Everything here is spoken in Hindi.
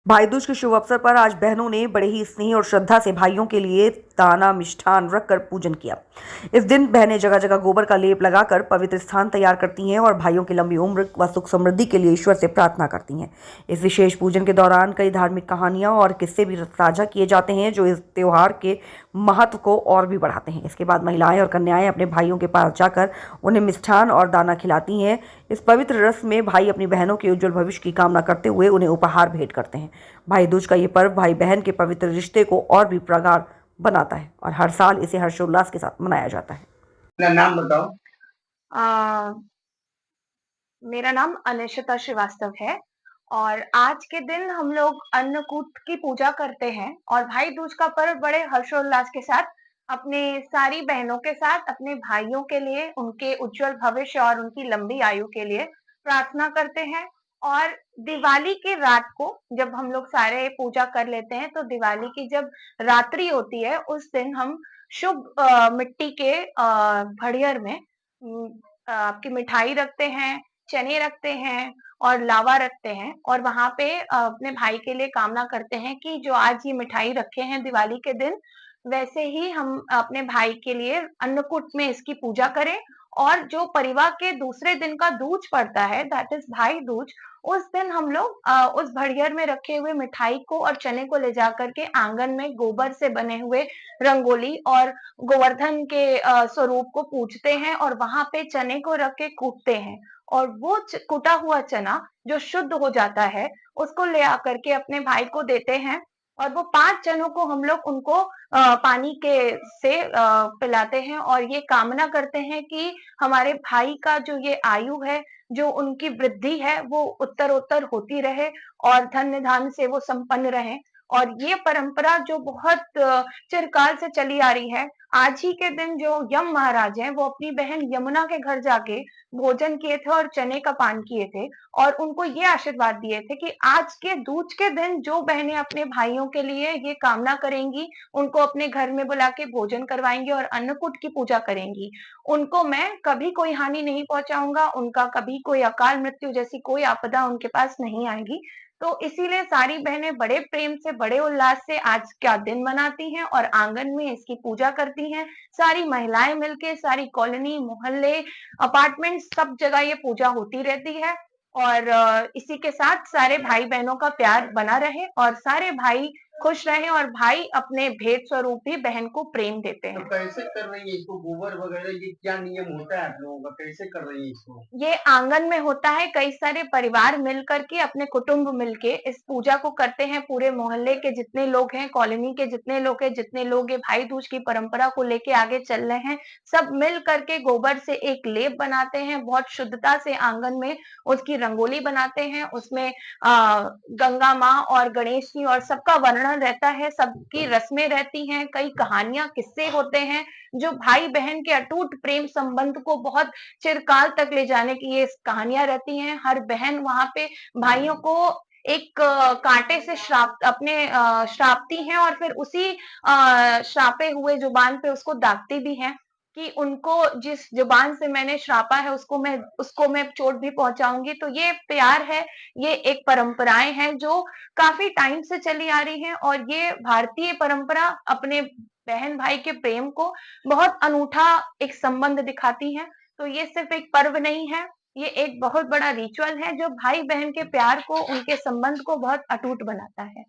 भाई दूज के शुभ अवसर पर आज बहनों ने बड़े ही स्नेह और श्रद्धा से भाइयों के लिए दाना मिष्ठान रखकर पूजन किया। इस दिन बहनें जगह जगह गोबर का लेप लगाकर पवित्र स्थान तैयार करती हैं और भाइयों की लंबी उम्र व सुख समृद्धि के लिए ईश्वर से प्रार्थना करती हैं। इस विशेष पूजन के दौरान कई धार्मिक कहानियां और किस्से भी साझा किए जाते हैं जो इस त्योहार के महत्व को और भी बढ़ाते हैं। इसके बाद महिलाएं और कन्याएं अपने भाइयों के पास जाकर उन्हें मिष्ठान और दाना खिलाती हैं। इस पवित्र रस्म में भाई अपनी बहनों के उज्जवल भविष्य की कामना करते हुए उन्हें उपहार भेंट करते हैं। भाई दूज का ये पर्व भाई बहन के पवित्र रिश्ते को और भी प्रगाढ़ बनाता है और हर साल इसे हर्षोल्लास के साथ मनाया जाता है। अपना नाम बताओ। अ, मेरा नाम अनिशिता श्रीवास्तव है और आज के दिन हम लोग अन्नकूट की पूजा करते हैं और भाई दूज का पर्व बड़े हर्षोल्लास के साथ अपने सारी बहनों के साथ अपने भाइयों के लिए उनके उज्जवल भविष्य और उनकी लंबी आयु के लिए प्रार्थना करते हैं। और दिवाली की रात को जब हम लोग सारे पूजा कर लेते हैं तो दिवाली की जब रात्रि होती है उस दिन हम शुभ मिट्टी के घड़ियर में आपकी मिठाई रखते हैं, चने रखते हैं और लावा रखते हैं और वहाँ पे अपने भाई के लिए कामना करते हैं कि जो आज ये मिठाई रखे हैं दिवाली के दिन, वैसे ही हम अपने भाई के लिए अन्नकूट में इसकी पूजा करें। और जो परिवार के दूसरे दिन का दूज पड़ता है दैट इज़ भाई दूज, उस दिन हम लोग उस घड़ियर में रखे हुए मिठाई को और चने को ले जाकर के आँगन में गोबर से बने हुए रंगोली और गोवर्धन के स्वरूप को पूजते हैं और वहाँ पे चने को रख के कूटते हैं। और वो कूटा हुआ चना जो शुद्ध हो जाता है, उसको ले आकर के अपने भाई को देते हैं और वो 5 चनों को हम लोग उनको पानी के से पिलाते हैं और ये कामना करते हैं कि हमारे भाई का जो ये आयु है, जो उनकी वृद्धि है, वो उत्तरोत्तर होती रहे और धन्य-धान्य से वो संपन्न रहें। और ये परंपरा जो बहुत चिरकाल से चली आ रही है, आज ही के दिन जो यम महाराज हैं, वो अपनी बहन यमुना के घर जाके भोजन किए थे और चने का पान किए थे और उनको ये आशीर्वाद दिए थे कि आज के दूज के दिन जो बहनें अपने भाइयों के लिए ये कामना करेंगी, उनको अपने घर में बुला के भोजन करवाएँगी और अन्नकूट की पूजा करेंगी, उनको मैं कभी कोई हानि नहीं पहुँचाऊँगा, उनका कभी कोई अकाल मृत्यु जैसी कोई आपदा उनके पास नहीं आएगी। तो इसीलिए सारी बहनें बड़े प्रेम से, बड़े उल्लास से आज का दिन मनाती हैं और आँगन में इसकी पूजा करती हैं। सारी महिलाएँ मिलके, सारी कॉलोनी, मोहल्ले, अपार्टमेंट सब जगह ये पूजा होती रहती है और इसी के साथ सारे भाई-बहनों का प्यार बना रहे और सारे भाई खुश रहें और भाई अपने भेंट स्वरूप भी बहन को प्रेम देते तो हैं। कैसे कर रही है इसको गोबर वगैरह ये क्या नियम होता है आप लोगों का? कैसे कर रही है इसको? ये आंगन में होता है, कई सारे परिवार मिल कर के अपने कुटुंब मिलके इस पूजा को करते हैं, पूरे मोहल्ले के जितने लोग हैं, कॉलोनी के जितने लोग हैं, जितने लोग ये भाई दूज की परंपरा को लेके आगे चल रहे हैं, सब मिल कर के गोबर से एक लेप बनाते हैं, बहुत शुद्धता से आंगन में उसकी रंगोली बनाते हैं, उसमें गंगा माँ और गणेश जी और सबका वर्णन रहता है, सबकी रस्में रहती हैं, कई कहानियाँ, किस्से होते हैं, जो भाई-बहन के अटूट प्रेम संबंध को बहुत चिरकाल तक ले जाने की ये कहानियाँ रहती हैं। हर बहन वहाँ पे भाइयों को एक काँटे से श्रापती हैं और फिर उसी श्रापे हुए जुबान पे उसको दागती भी हैं कि उनको जिस जुबान से मैंने श्रापा है उसको मैं चोट भी पहुँचाऊँगी। तो ये प्यार है, ये एक परंपराएँ हैं जो काफ़ी टाइम से चली आ रही हैं और ये भारतीय परंपरा अपने बहन-भाई के प्रेम को बहुत अनूठा एक संबंध दिखाती हैं। तो ये सिर्फ़ एक पर्व नहीं है, ये एक बहुत बड़ा रिचुअल है जो भाई-बहन के प्यार को, उनके संबंध को बहुत अटूट बनाता है।